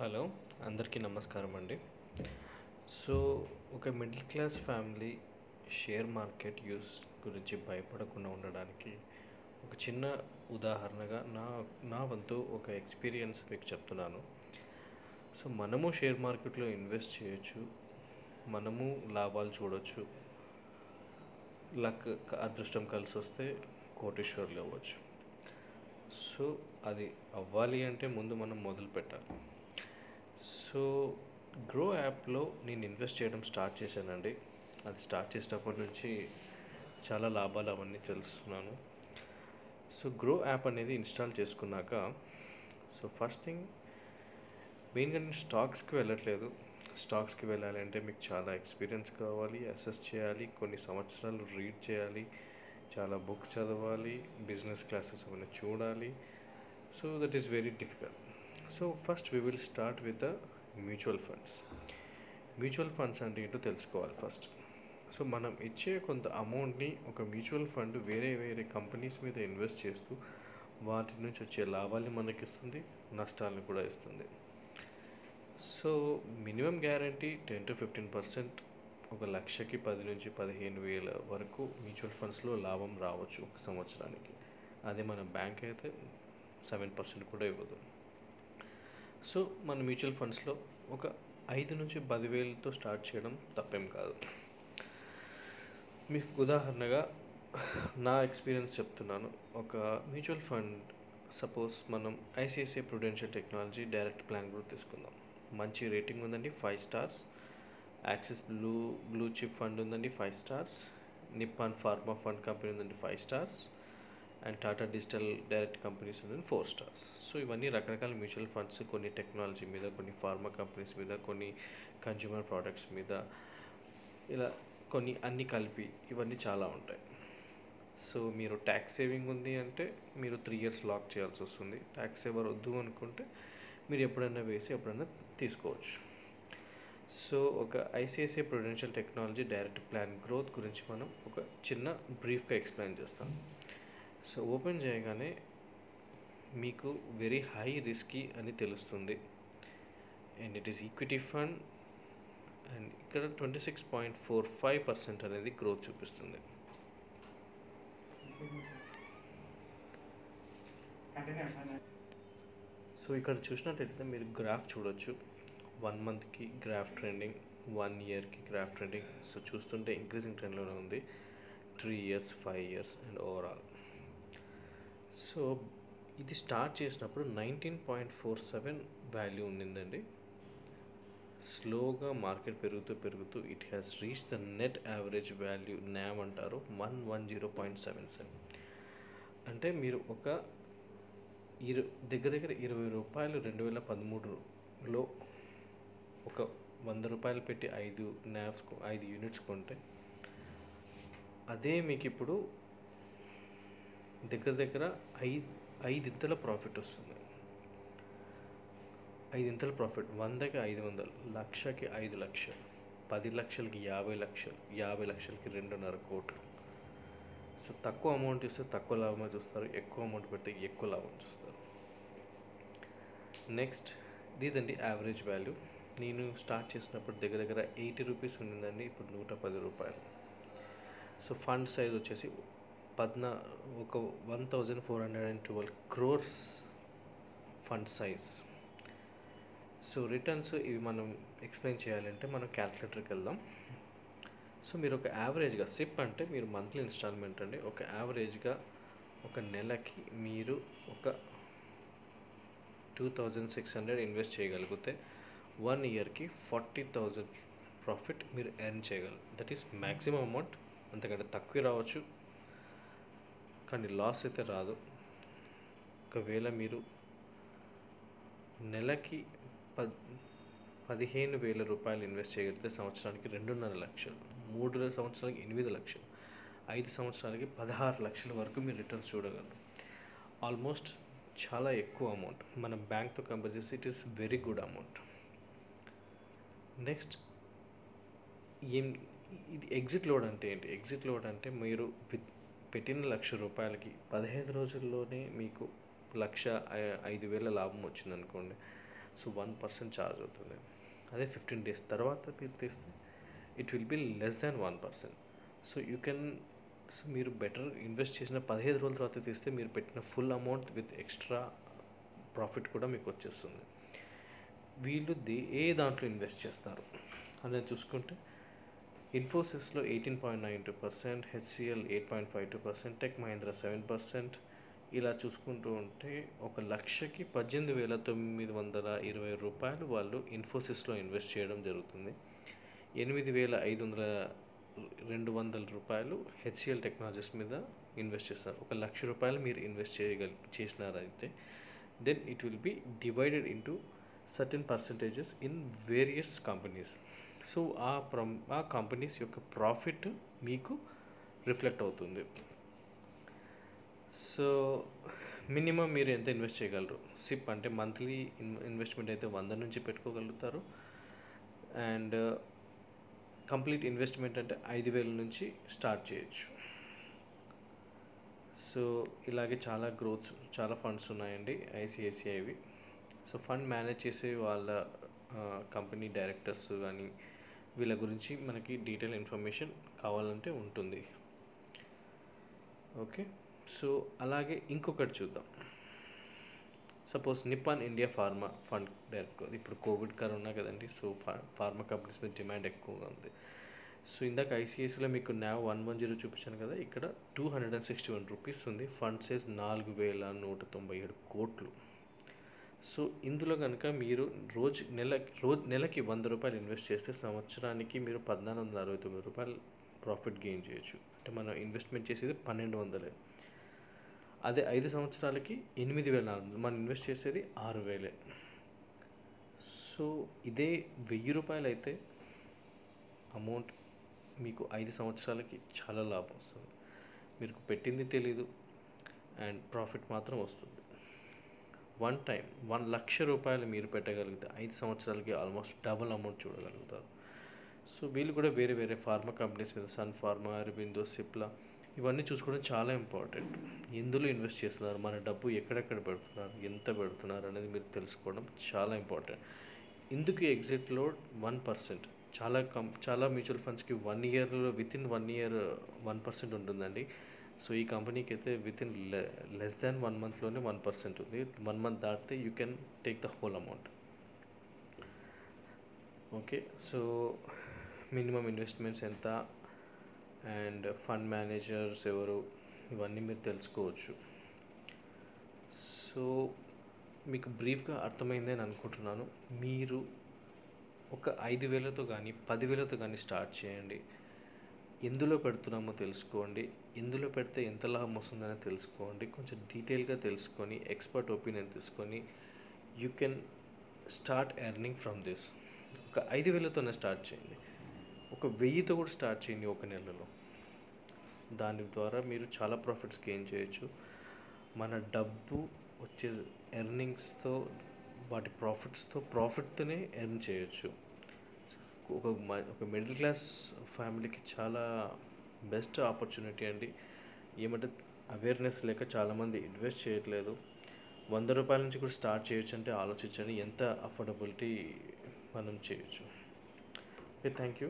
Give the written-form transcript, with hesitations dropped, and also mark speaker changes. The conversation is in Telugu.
Speaker 1: హలో! అందరికీ నమస్కారం అండి. సో, ఒక middle class family share market గురించి భయపడకుండా ఉండడానికి ఒక చిన్న ఉదాహరణగా నా వంతు ఒక ఎక్స్‌పీరియన్స్ మీకు చెప్తున్నాను. సో, మనము షేర్ మార్కెట్‌లో ఇన్వెస్ట్ చేయొచ్చు. మనము లాభాలు చూడొచ్చు. అదృష్టం కలిసొస్తే కోటీశ్వరులు అవ్వచ్చు. సో, అది అవ్వాలి అంటే ముందు మనం మొదలుపెట్టాలి. సో, గ్రో యాప్‌లో నేను ఇన్వెస్ట్ చేయడం స్టార్ట్ చేశానండి. అది స్టార్ట్ చేసినప్పటి నుంచి చాలా లాభాలు అవన్నీ తెలుస్తున్నాను. సో, గ్రో యాప్ అనేది ఇన్‌స్టాల్ చేసుకున్నాక ఫస్ట్ థింగ్ మెయిన్‌గా నేను స్టాక్స్‌కి వెళ్ళట్లేదు. స్టాక్స్‌కి వెళ్ళాలంటే మీకు చాలా ఎక్స్‌పీరియన్స్ కావాలి, అసెస్ చేయాలి, కొన్ని సంవత్సరాలు రీడ్ చేయాలి, చాలా బుక్స్ చదవాలి, బిజినెస్ క్లాసెస్ అవన్నీ చూడాలి. So, that is very difficult. So, first we will start with the mutual funds. Mutual funds అంటే ఏంటో తెలుసుకోవాలి ఫస్ట్. సో, మనం ఇచ్చే కొంత అమౌంట్‌ని ఒక మ్యూచువల్ ఫండ్ వేరే కంపెనీస్ మీద ఇన్వెస్ట్ చేస్తూ వాటి నుంచి వచ్చే లాభాల్ని మనకిస్తుంది, నష్టాలను కూడా ఇస్తుంది. సో, మినిమమ్ గ్యారంటీ 10-15% ఒక లక్షకి 10,000-15,000 వరకు మ్యూచువల్ ఫండ్స్‌లో లాభం రావచ్చు ఒక సంవత్సరానికి. అదే మన బ్యాంక్ అయితే 7% కూడా ఇవ్వదు. సో, మన మ్యూచువల్ ఫండ్స్‌లో ఒక 5-10,000తో స్టార్ట్ చేయడం తప్పేం కాదు. మీకు ఉదాహరణగా నా ఎక్స్‌పీరియన్స్ చెప్తున్నాను. ఒక మ్యూచువల్ ఫండ్ సపోజ్ మనం ICICI Prudential technology direct plan group తీసుకుందాం. మంచి రేటింగ్ ఉందండి, 5 stars. Axis blue chip fund ఉందండి, 5 stars. Nippon pharma fund company ఉందండి, 5 stars. And Tata digital direct companies ఉందండి, 4 స్టార్స్. సో, ఇవన్నీ రకరకాల మ్యూచువల్ ఫండ్స్, కొన్ని టెక్నాలజీ మీద, కొన్ని ఫార్మా కంపెనీస్ మీద, కొన్ని కన్జ్యూమర్ ప్రోడక్ట్స్ మీద, ఇలా కొన్ని అన్నీ కలిపి ఇవన్నీ చాలా ఉంటాయి. సో, మీరు ట్యాక్స్ సేవింగ్ ఉంది అంటే మీరు 3 ఇయర్స్ లాక్ చేయాల్సి వస్తుంది. ట్యాక్స్ సేవర్ వద్దు అనుకుంటే మీరు ఎప్పుడైనా వేసి ఎప్పుడైనా తీసుకోవచ్చు. సో, ఒక ICICI Prudential technology direct plan growth గురించి మనం ఒక చిన్న బ్రీఫ్గా ఎక్స్ప్లెయిన్ చేస్తాం. సో, ఓపెన్ చేయగానే మీకు వెరీ హై రిస్కీ అని తెలుస్తుంది. And it is equity fund. And ఇక్కడ 26.45% అనేది గ్రోత్ చూపిస్తుంది. సో, ఇక్కడ చూసినట్టయితే మీరు గ్రాఫ్ చూడొచ్చు. 1 మంత్కి గ్రాఫ్ ట్రెండింగ్, 1 ఇయర్కి గ్రాఫ్ ట్రెండింగ్. సో, చూస్తుంటే ఇంక్రీజింగ్ ట్రెండ్లోనే ఉంది. 3 years, 5 years and overall. So, ఇది స్టార్ట్ చేసినప్పుడు 19.47 వాల్యూ ఉండిందండి. స్లోగా మార్కెట్ పెరుగుతూ it has reach the net average value, NAV అంటారు, 110.77. అంటే మీరు ఒక దగ్గర రూ. 20 2013లో ఒక ₹100 పెట్టి 5 NAVs 5 యూనిట్స్ కొంటే అదే మీకు ఇప్పుడు దగ్గర 5 ప్రాఫిట్ వస్తుంది. 5 ప్రాఫిట్. 100కి 500, లక్షకి 5 లక్షలు, 10 లక్షలకి 50 లక్షలు, 50 లక్షలకి 2.5 కోట్లు. సో, తక్కువ అమౌంట్ ఇస్తే తక్కువ లాభమే చూస్తారు, ఎక్కువ అమౌంట్ పెడితే ఎక్కువ లాభం చూస్తారు. నెక్స్ట్ ఇదండి యావరేజ్ వాల్యూ. నేను స్టార్ట్ చేసినప్పుడు దగ్గర ₹80 ఉండిందండి, ఇప్పుడు ₹110. సో, ఫండ్ సైజ్ వచ్చేసి ఒక 1,412 crores fund size. So, returns ఇవి మనం ఎక్స్ప్లెయిన్ చేయాలంటే మనం క్యాల్కులేటర్కి వెళ్దాం. సో, మీరు ఒక యావరేజ్గా సిప్ అంటే మీరు మంత్లీ ఇన్స్టాల్మెంట్ అండి. ఒక యావరేజ్గా ఒక నెలకి మీరు ఒక 2,600 ఇన్వెస్ట్ చేయగలిగితే 1 ఇయర్కి 40,000 ప్రాఫిట్ మీరు ఎర్న్ చేయగలరు. That is maximum amount. అంతకంటే తక్కువ రావచ్చు, కానీ లాస్ అయితే రాదు. ఒకవేళ మీరు నెలకి 15,000 ఇన్వెస్ట్ చేయగలిగితే సంవత్సరానికి 2.5 లక్షలు, 3 సంవత్సరాలకి 8 లక్షలు, 5 సంవత్సరాలకి 16 లక్షల వరకు మీరు రిటర్న్స్ చూడగలరు. ఆల్మోస్ట్ చాలా ఎక్కువ అమౌంట్. మన బ్యాంక్తో కంపేర్ చేస్తే it is very good amount. Next ఇది ఎగ్జిట్ లోడ్ అంటే ఏంటి? ఎగ్జిట్ లోడ్ అంటే మీరు పెట్టిన ₹1,00,000కి 15 రోజుల్లోనే మీకు 1,05,000 లాభం వచ్చిందనుకోండి. సో 1% ఛార్జ్ అవుతుంది. అదే 15 డేస్ తర్వాత మీరు తీస్తే it will be less than 1%. So you can, so మీరు బెటర్ ఇన్వెస్ట్ చేసిన 15 రోజుల తర్వాత తీస్తే మీరు పెట్టిన full amount with extra profit కూడా మీకు వచ్చేస్తుంది. వీళ్ళు ఏ దాంట్లో ఇన్వెస్ట్ చేస్తారు అనేది చూసుకుంటే ఇన్ఫోసిస్లో 18.92%, హెచ్సిఎల్ 8.52%, టెక్ మహీంద్రా 7%. ఇలా చూసుకుంటూ ఉంటే 1,00,000కి 18,920 రూపాయలు వాళ్ళు ఇన్ఫోసిస్లో ఇన్వెస్ట్ చేయడం జరుగుతుంది. 8,500 రూపాయలు హెచ్సిఎల్ టెక్నాలజీస్ మీద ఇన్వెస్ట్ చేస్తారు. 1,00,000 రూపాయలు మీరు ఇన్వెస్ట్ చేసినారైతే then it will be divided into certain percentages in various companies. So ఆ కంపెనీస్ యొక్క ప్రాఫిట్ మీకు రిఫ్లెక్ట్ అవుతుంది. సో మినిమం మీరు ఎంత ఇన్వెస్ట్ చేయగలరు? సిప్ అంటే మంత్లీ ఇన్వెస్ట్మెంట్ అయితే 100 నుంచి పెట్టుకోగలుగుతారు. అండ్ కంప్లీట్ ఇన్వెస్ట్మెంట్ అంటే 5,000 నుంచి స్టార్ట్ చేయొచ్చు. సో ఇలాగే చాలా ఫండ్స్ ఉన్నాయండి ఐసిఐసిఐవి. సో ఫండ్ మేనేజ్ చేసే వాళ్ళ కంపెనీ డైరెక్టర్స్ కానీ వీళ్ళ గురించి మనకి డీటెయిల్ ఇన్ఫర్మేషన్ కావాలంటే ఉంటుంది. ఓకే, సో అలాగే ఇంకొకటి చూద్దాం. Suppose Nippon India pharma fund direct. ఇప్పుడు కోవిడ్ కరోనా కదండి, సో ఫార్మా కంపెనీస్ మీద డిమాండ్ ఎక్కువగా ఉంది. సో ఇందాక ఐసిఐసిలో మీకు NAV 110 చూపించాను కదా, ఇక్కడ 261 రూపీస్ ఉంది. ఫండ్ సైజ్ 4,197 కోట్లు. సో ఇందులో కనుక మీరు నెలకి 100 రూపాయలు ఇన్వెస్ట్ చేస్తే సంవత్సరానికి మీరు 1,469 రూపాయలు ప్రాఫిట్ గెయిన్ చేయొచ్చు. అంటే మనం ఇన్వెస్ట్మెంట్ చేసేది 1,200. అదే 5 సంవత్సరాలకి 8,400, మనం ఇన్వెస్ట్ చేసేది 6,000. సో ఇదే 1,000 రూపాయలు అయితే అమౌంట్ మీకు 5 సంవత్సరాలకి చాలా లాభం వస్తుంది. మీకు పెట్టింది తెలీదు అండ్ ప్రాఫిట్ మాత్రం వస్తుంది. వన్ టైం 1,00,000 రూపాయలు మీరు పెట్టగలిగితే 5 సంవత్సరాలకి ఆల్మోస్ట్ డబుల్ అమౌంట్ చూడగలుగుతారు. సో వీళ్ళు కూడా వేరే వేరే ఫార్మా కంపెనీస్ మీద సన్ ఫార్మా, అరబిందో, సిప్లా ఇవన్నీ చూసుకోవడం చాలా ఇంపార్టెంట్. ఎందులో ఇన్వెస్ట్ చేస్తున్నారు, మన డబ్బు ఎక్కడెక్కడ పెడుతున్నారు, ఎంత పెడుతున్నారు అనేది మీరు తెలుసుకోవడం చాలా ఇంపార్టెంట్. ఇందుకు ఎగ్జిట్లో 1%. చాలా మ్యూచువల్ ఫండ్స్కి 1 ఇయర్లో వితిన్ 1 ఇయర్ 1% ఉంటుందండి. సో ఈ కంపెనీకి అయితే వితిన్ లెస్ దాన్ 1 మంత్లోనే 1% ఉంది. 1 మంత్ దాటితే you can take the whole amount. Okay, so minimum investments ఎంత అండ్ ఫండ్ మేనేజర్స్ ఎవరు, ఇవన్నీ మీరు తెలుసుకోవచ్చు. సో మీకు బ్రీఫ్గా అర్థమైందని అనుకుంటున్నాను. మీరు ఒక 5,000తో కానీ 10,000తో కానీ స్టార్ట్ చేయండి. ఎందులో పెడుతున్నామో తెలుసుకోండి, ఎందులో పెడితే ఎంత లాభం వస్తుందని తెలుసుకోండి. కొంచెం డీటెయిల్గా తెలుసుకొని ఎక్స్పర్ట్ ఒపీనియన్ తీసుకొని you can start earning from this. ఒక 5,000తోనే స్టార్ట్ చేయండి, ఒక 1,000తో కూడా స్టార్ట్ చేయండి ఒక నెలలో. దాని ద్వారా మీరు చాలా ప్రాఫిట్స్ గెయిన్ చేయొచ్చు. మన డబ్బు వచ్చే ఎర్నింగ్స్తో వాటి ప్రాఫిట్తోనే ఎర్న్ చేయొచ్చు. ఒక మిడిల్ క్లాస్ ఫ్యామిలీకి చాలా బెస్ట్ ఆపర్చునిటీ అండి. ఏమంటే అవేర్నెస్ లేక చాలామంది ఇన్వెస్ట్ చేయట్లేదు. 100 రూపాయల నుంచి కూడా స్టార్ట్ చేయొచ్చు అంటే ఆలోచించండి ఎంత అఫోర్డబిలిటీ మనం చేయొచ్చు. Okay, thank you.